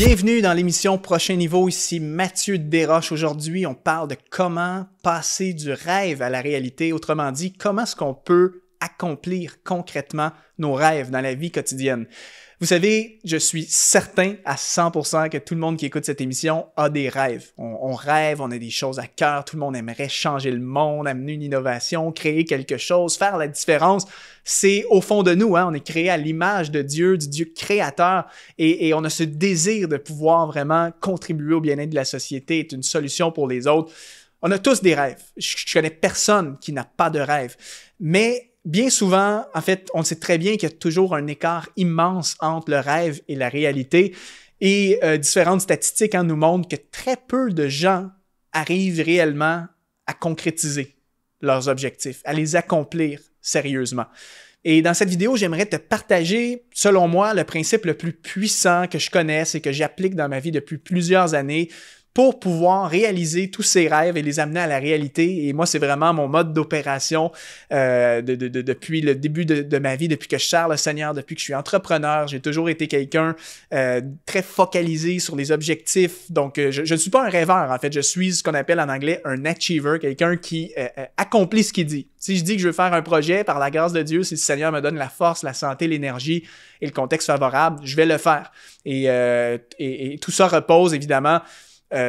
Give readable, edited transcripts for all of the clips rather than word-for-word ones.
Bienvenue dans l'émission Prochain Niveau, ici Mathieu Desroches. Aujourd'hui, on parle de comment passer du rêve à la réalité. Autrement dit, comment est-ce qu'on peut accomplir concrètement nos rêves dans la vie quotidienne. Vous savez, je suis certain à 100% que tout le monde qui écoute cette émission a des rêves. On rêve, on a des choses à cœur, tout le monde aimerait changer le monde, amener une innovation, créer quelque chose, faire la différence. C'est au fond de nous, hein? On est créé à l'image de Dieu, du Dieu créateur, et on a ce désir de pouvoir vraiment contribuer au bien-être de la société, être une solution pour les autres. On a tous des rêves. Je connais personne qui n'a pas de rêve. Mais bien souvent, en fait, on sait très bien qu'il y a toujours un écart immense entre le rêve et la réalité. Et différentes statistiques nous montrent que très peu de gens arrivent réellement à concrétiser leurs objectifs, à les accomplir sérieusement. Et dans cette vidéo, j'aimerais te partager, selon moi, le principe le plus puissant que je connaisse et que j'applique dans ma vie depuis plusieurs années pour pouvoir réaliser tous ces rêves et les amener à la réalité. Et moi, c'est vraiment mon mode d'opération depuis le début de ma vie, depuis que je sers le Seigneur, depuis que je suis entrepreneur. J'ai toujours été quelqu'un très focalisé sur les objectifs. Donc, je ne suis pas un rêveur, en fait. Je suis ce qu'on appelle en anglais un achiever, quelqu'un qui accomplit ce qu'il dit. Si je dis que je veux faire un projet, par la grâce de Dieu, si le Seigneur me donne la force, la santé, l'énergie et le contexte favorable, je vais le faire. Et tout ça repose, évidemment,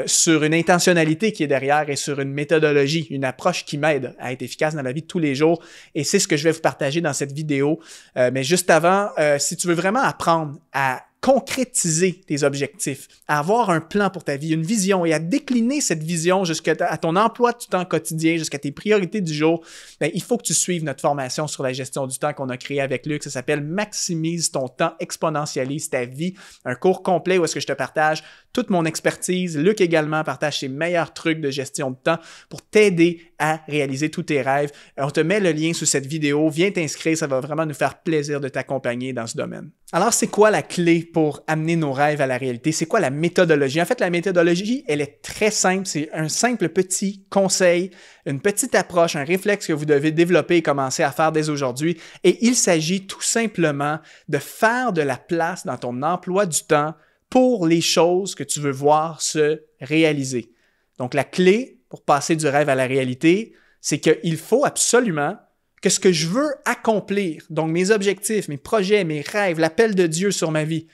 sur une intentionnalité qui est derrière et sur une méthodologie, une approche qui m'aide à être efficace dans la vie de tous les jours. Et c'est ce que je vais vous partager dans cette vidéo. Mais juste avant, si tu veux vraiment apprendre à concrétiser tes objectifs, à avoir un plan pour ta vie, une vision et à décliner cette vision jusqu'à ton emploi du temps quotidien, jusqu'à tes priorités du jour, bien, il faut que tu suives notre formation sur la gestion du temps qu'on a créée avec Luc. Ça s'appelle « Maximise ton temps, exponentialise ta vie ». Un cours complet où est-ce que je te partage toute mon expertise. Luc également partage ses meilleurs trucs de gestion de temps pour t'aider à réaliser tous tes rêves. On te met le lien sous cette vidéo. Viens t'inscrire, ça va vraiment nous faire plaisir de t'accompagner dans ce domaine. Alors, c'est quoi la clé pour amener nos rêves à la réalité? C'est quoi la méthodologie? En fait, la méthodologie, elle est très simple. C'est un simple petit conseil, une petite approche, un réflexe que vous devez développer et commencer à faire dès aujourd'hui. Et il s'agit tout simplement de faire de la place dans ton emploi du temps pour les choses que tu veux voir se réaliser. Donc, la clé pour passer du rêve à la réalité, c'est qu'il faut absolument que ce que je veux accomplir, donc mes objectifs, mes projets, mes rêves, l'appel de Dieu sur ma vie,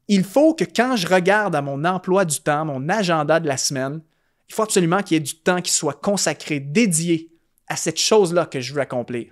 il faut que quand je regarde à mon emploi du temps, mon agenda de la semaine, il faut absolument qu'il y ait du temps qui soit consacré, dédié à cette chose-là que je veux accomplir.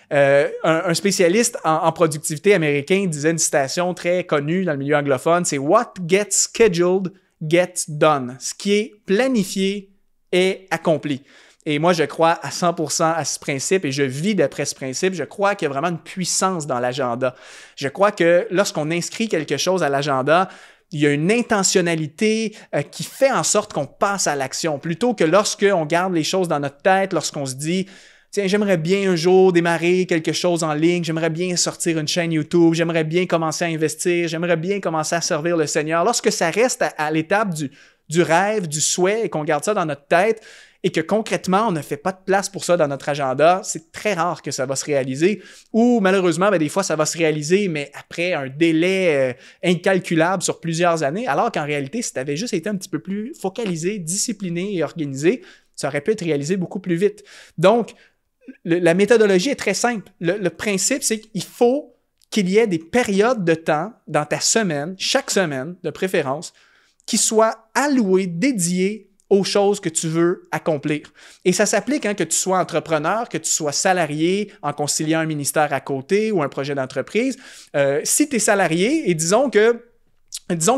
Un spécialiste en productivité américain disait une citation très connue dans le milieu anglophone, c'est « What gets scheduled gets done ». Ce qui est planifié est accompli. Et moi, je crois à 100% à ce principe et je vis d'après ce principe. Je crois qu'il y a vraiment une puissance dans l'agenda. Je crois que lorsqu'on inscrit quelque chose à l'agenda, il y a une intentionnalité qui fait en sorte qu'on passe à l'action. Plutôt que lorsqu'on garde les choses dans notre tête, lorsqu'on se dit « Tiens, j'aimerais bien un jour démarrer quelque chose en ligne, j'aimerais bien sortir une chaîne YouTube, j'aimerais bien commencer à investir, j'aimerais bien commencer à servir le Seigneur. » Lorsque ça reste à l'étape du rêve, du souhait et qu'on garde ça dans notre tête, et que concrètement, on ne fait pas de place pour ça dans notre agenda, c'est très rare que ça va se réaliser. Ou malheureusement, des fois, ça va se réaliser, mais après un délai incalculable sur plusieurs années, alors qu'en réalité, si tu avais juste été un petit peu plus focalisé, discipliné et organisé, ça aurait pu être réalisé beaucoup plus vite. Donc, la méthodologie est très simple. Le principe, c'est qu'il faut qu'il y ait des périodes de temps dans ta semaine, chaque semaine de préférence, qui soient allouées, dédiées aux choses que tu veux accomplir. Et ça s'applique que tu sois entrepreneur, que tu sois salarié en conciliant un ministère à côté ou un projet d'entreprise. Si tu es salarié et disons que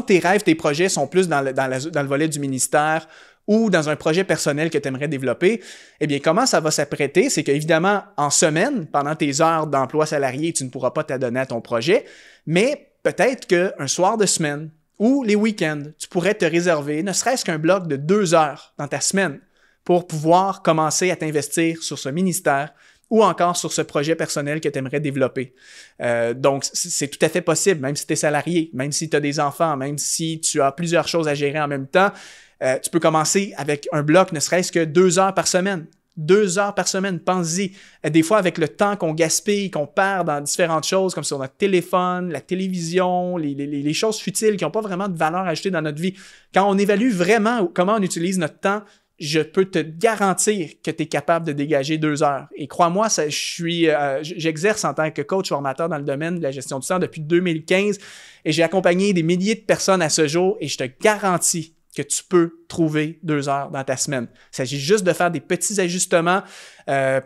tes rêves, tes projets sont plus dans le volet du ministère ou dans un projet personnel que tu aimerais développer, eh bien, comment ça va s'apprêter? C'est qu'évidemment, en semaine, pendant tes heures d'emploi salarié, tu ne pourras pas t'adonner à ton projet, mais peut-être qu'un soir de semaine, ou les week-ends, tu pourrais te réserver ne serait-ce qu'un bloc de 2 heures dans ta semaine pour pouvoir commencer à t'investir sur ce ministère ou encore sur ce projet personnel que tu aimerais développer. Donc, c'est tout à fait possible, même si tu es salarié, même si tu as des enfants, même si tu as plusieurs choses à gérer en même temps, tu peux commencer avec un bloc ne serait-ce que 2 heures par semaine. 2 heures par semaine, pense-y. Des fois, avec le temps qu'on gaspille, qu'on perd dans différentes choses, comme sur notre téléphone, la télévision, les choses futiles qui n'ont pas vraiment de valeur ajoutée dans notre vie. Quand on évalue vraiment comment on utilise notre temps, je peux te garantir que tu es capable de dégager 2 heures. Et crois-moi, j'exerce en tant que coach formateur dans le domaine de la gestion du temps depuis 2015 et j'ai accompagné des milliers de personnes à ce jour et je te garantis que tu peux trouver 2 heures dans ta semaine. Il s'agit juste de faire des petits ajustements,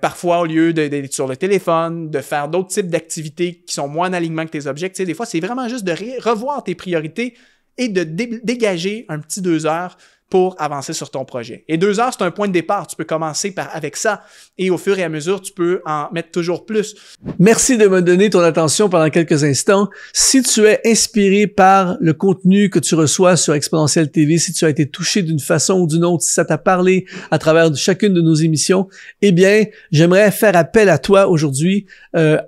parfois au lieu d'être sur le téléphone, de faire d'autres types d'activités qui sont moins en alignement que tes objectifs. Des fois, c'est vraiment juste de revoir tes priorités et de dégager un petit 2 heures pour avancer sur ton projet. Et 2 heures, c'est un point de départ. Tu peux commencer avec ça et au fur et à mesure, tu peux en mettre toujours plus. Merci de me donner ton attention pendant quelques instants. Si tu es inspiré par le contenu que tu reçois sur Exponentiel TV, si tu as été touché d'une façon ou d'une autre, si ça t'a parlé à travers chacune de nos émissions, eh bien, j'aimerais faire appel à toi aujourd'hui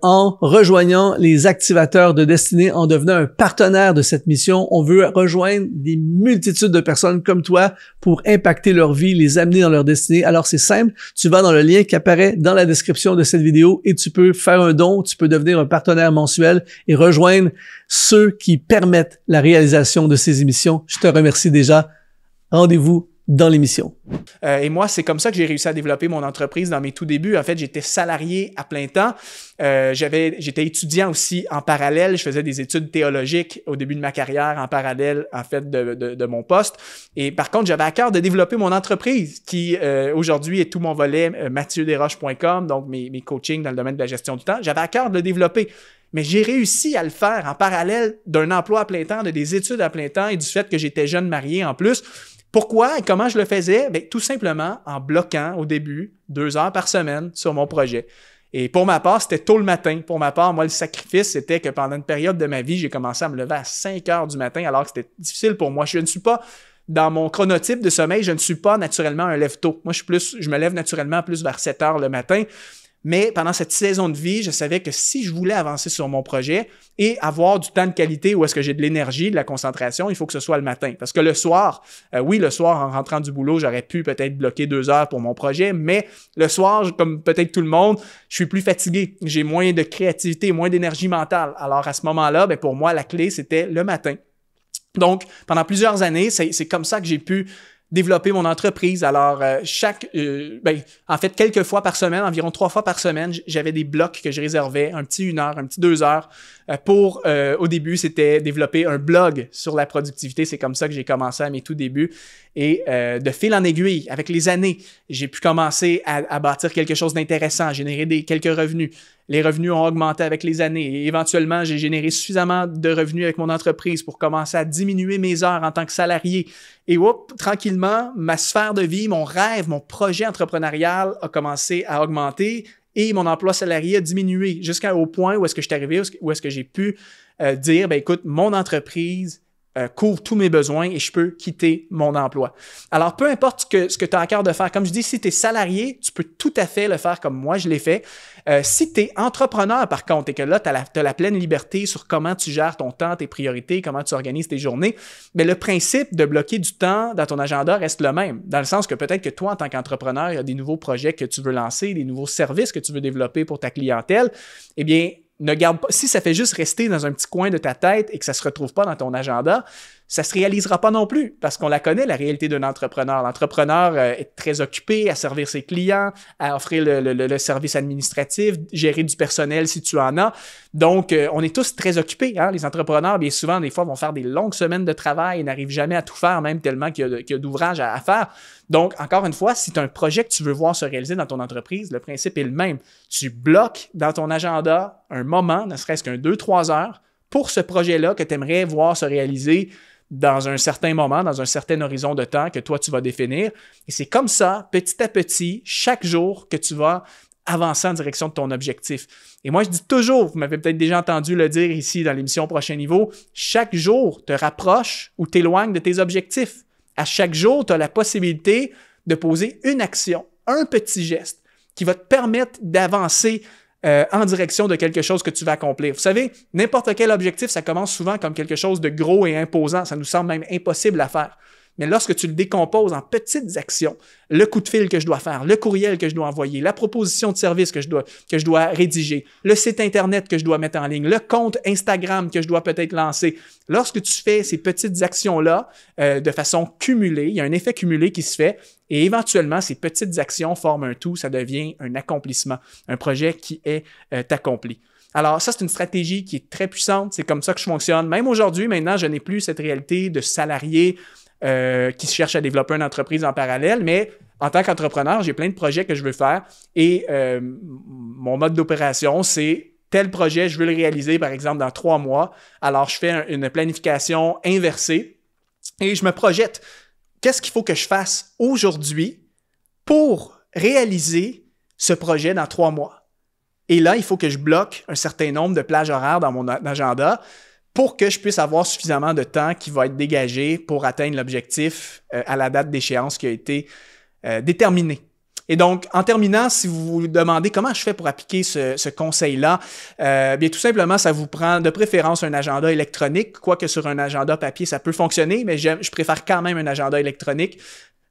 en rejoignant les activateurs de destinée, en devenant un partenaire de cette mission. On veut rejoindre des multitudes de personnes comme toi pour impacter leur vie, les amener dans leur destinée. Alors, c'est simple. Tu vas dans le lien qui apparaît dans la description de cette vidéo et tu peux faire un don, tu peux devenir un partenaire mensuel et rejoindre ceux qui permettent la réalisation de ces émissions. Je te remercie déjà. Rendez-vous dans l'émission. Et moi, c'est comme ça que j'ai réussi à développer mon entreprise dans mes tout débuts. En fait, j'étais salarié à plein temps. J'étais étudiant aussi en parallèle. Je faisais des études théologiques au début de ma carrière en parallèle, en fait, de mon poste. Et par contre, j'avais à cœur de développer mon entreprise qui, aujourd'hui, est tout mon volet MathieuDesroches.com, donc mes coachings dans le domaine de la gestion du temps. J'avais à cœur de le développer. Mais j'ai réussi à le faire en parallèle d'un emploi à plein temps, de des études à plein temps et du fait que j'étais jeune marié en plus. Pourquoi et comment je le faisais? Bien, tout simplement en bloquant au début 2 heures par semaine sur mon projet. Et pour ma part, c'était tôt le matin. Pour ma part, moi, le sacrifice, c'était que pendant une période de ma vie, j'ai commencé à me lever à 5 heures du matin alors que c'était difficile pour moi. Je ne suis pas, dans mon chronotype de sommeil, je ne suis pas naturellement un lève-tôt. Moi, je me lève naturellement plus vers 7 heures le matin. Mais pendant cette saison de vie, je savais que si je voulais avancer sur mon projet et avoir du temps de qualité où est-ce que j'ai de l'énergie, de la concentration, il faut que ce soit le matin. Parce que le soir, oui, le soir, en rentrant du boulot, j'aurais pu peut-être bloquer 2 heures pour mon projet, mais le soir, comme peut-être tout le monde, je suis plus fatigué. J'ai moins de créativité, moins d'énergie mentale. Alors à ce moment-là, bien, pour moi, la clé, c'était le matin. Donc, pendant plusieurs années, c'est comme ça que j'ai pu développer mon entreprise. Alors, en fait, quelques fois par semaine, environ 3 fois par semaine, j'avais des blocs que je réservais, un petit 1 heure, un petit 2 heures, pour, au début, c'était développer un blog sur la productivité. C'est comme ça que j'ai commencé à mes tout débuts. Et de fil en aiguille, avec les années, j'ai pu commencer à bâtir quelque chose d'intéressant, à générer quelques revenus. Les revenus ont augmenté avec les années et éventuellement, j'ai généré suffisamment de revenus avec mon entreprise pour commencer à diminuer mes heures en tant que salarié. Et tranquillement, ma sphère de vie, mon rêve, mon projet entrepreneurial a commencé à augmenter et mon emploi salarié a diminué jusqu'au point où est-ce que je suis arrivé, où est-ce que j'ai pu dire, ben écoute, mon entreprise couvre tous mes besoins et je peux quitter mon emploi. Alors, peu importe ce que tu as à cœur de faire, comme je dis, si tu es salarié, tu peux tout à fait le faire comme moi, je l'ai fait. Si tu es entrepreneur, par contre, et que là, tu as la pleine liberté sur comment tu gères ton temps, tes priorités, comment tu organises tes journées, mais le principe de bloquer du temps dans ton agenda reste le même, dans le sens que peut-être que toi, en tant qu'entrepreneur, il y a des nouveaux projets que tu veux lancer, des nouveaux services que tu veux développer pour ta clientèle, eh bien, ne garde pas, si ça fait juste rester dans un petit coin de ta tête et que ça ne se retrouve pas dans ton agenda, ça ne se réalisera pas non plus parce qu'on la connaît, la réalité d'un entrepreneur. L'entrepreneur est très occupé à servir ses clients, à offrir le service administratif, gérer du personnel si tu en as. Donc, on est tous très occupés. Hein? Les entrepreneurs, bien souvent, des fois, vont faire des longues semaines de travail et n'arrivent jamais à tout faire, même tellement qu'il y a d'ouvrages à faire. Donc, encore une fois, si tu as un projet que tu veux voir se réaliser dans ton entreprise, le principe est le même. Tu bloques dans ton agenda un moment, ne serait-ce qu'un 2-3 heures, pour ce projet-là que tu aimerais voir se réaliser dans un certain moment, dans un certain horizon de temps que toi, tu vas définir. Et c'est comme ça, petit à petit, chaque jour que tu vas avancer en direction de ton objectif. Et moi, je dis toujours, vous m'avez peut-être déjà entendu le dire ici dans l'émission Prochain Niveau, chaque jour te rapproche ou t'éloigne de tes objectifs. À chaque jour, tu as la possibilité de poser une action, un petit geste qui va te permettre d'avancer en direction de quelque chose que tu vas accomplir. Vous savez, n'importe quel objectif, ça commence souvent comme quelque chose de gros et imposant. Ça nous semble même impossible à faire. Mais lorsque tu le décomposes en petites actions, le coup de fil que je dois faire, le courriel que je dois envoyer, la proposition de service que je dois rédiger, le site Internet que je dois mettre en ligne, le compte Instagram que je dois peut-être lancer, lorsque tu fais ces petites actions-là de façon cumulée, il y a un effet cumulé qui se fait et éventuellement, ces petites actions forment un tout, ça devient un accomplissement, un projet qui est accompli. Alors ça, c'est une stratégie qui est très puissante, c'est comme ça que je fonctionne. Même aujourd'hui, maintenant, je n'ai plus cette réalité de salarié qui cherche à développer une entreprise en parallèle, mais en tant qu'entrepreneur, j'ai plein de projets que je veux faire et mon mode d'opération, c'est tel projet, je veux le réaliser, par exemple, dans 3 mois. Alors, je fais une planification inversée et je me projette. Qu'est-ce qu'il faut que je fasse aujourd'hui pour réaliser ce projet dans 3 mois? Et là, il faut que je bloque un certain nombre de plages horaires dans mon agenda pour que je puisse avoir suffisamment de temps qui va être dégagé pour atteindre l'objectif à la date d'échéance qui a été déterminée. Et donc, en terminant, si vous vous demandez comment je fais pour appliquer ce conseil-là, bien tout simplement, ça vous prend de préférence un agenda électronique, quoique sur un agenda papier, ça peut fonctionner, mais je préfère quand même un agenda électronique.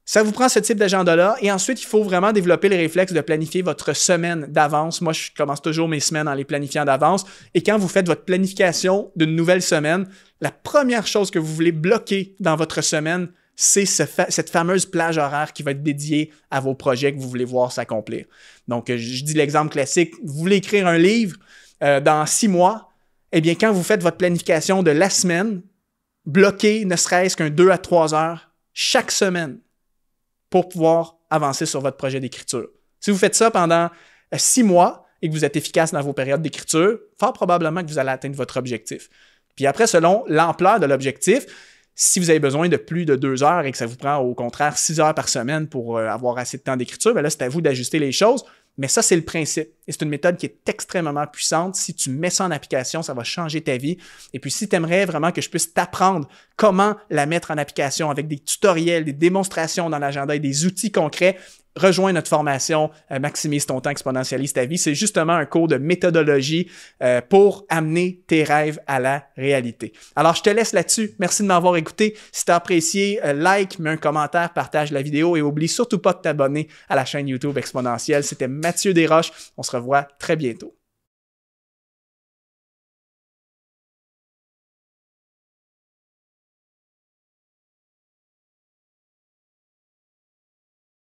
Ça vous prend ce type d'agenda-là et ensuite, il faut vraiment développer le réflexe de planifier votre semaine d'avance. Moi, je commence toujours mes semaines en les planifiant d'avance et quand vous faites votre planification d'une nouvelle semaine, la première chose que vous voulez bloquer dans votre semaine, c'est cette fameuse plage horaire qui va être dédiée à vos projets que vous voulez voir s'accomplir. Donc, je dis l'exemple classique, vous voulez écrire un livre dans 6 mois, eh bien, quand vous faites votre planification de la semaine, bloquez ne serait-ce qu'un 2 à 3 heures chaque semaine pour pouvoir avancer sur votre projet d'écriture. Si vous faites ça pendant 6 mois et que vous êtes efficace dans vos périodes d'écriture, fort probablement que vous allez atteindre votre objectif. Puis après, selon l'ampleur de l'objectif, si vous avez besoin de plus de 2 heures et que ça vous prend au contraire 6 heures par semaine pour avoir assez de temps d'écriture, bien là, c'est à vous d'ajuster les choses. Mais ça, c'est le principe. Et c'est une méthode qui est extrêmement puissante. Si tu mets ça en application, ça va changer ta vie. Et puis, si tu aimerais vraiment que je puisse t'apprendre comment la mettre en application avec des tutoriels, des démonstrations dans l'agenda et des outils concrets, rejoins notre formation Maximise ton temps, exponentialise ta vie. C'est justement un cours de méthodologie pour amener tes rêves à la réalité. Alors, je te laisse là-dessus. Merci de m'avoir écouté. Si tu as apprécié, like, mets un commentaire, partage la vidéo et oublie surtout pas de t'abonner à la chaîne YouTube Exponentielle. C'était Mathieu Desroches. On se revoit très bientôt.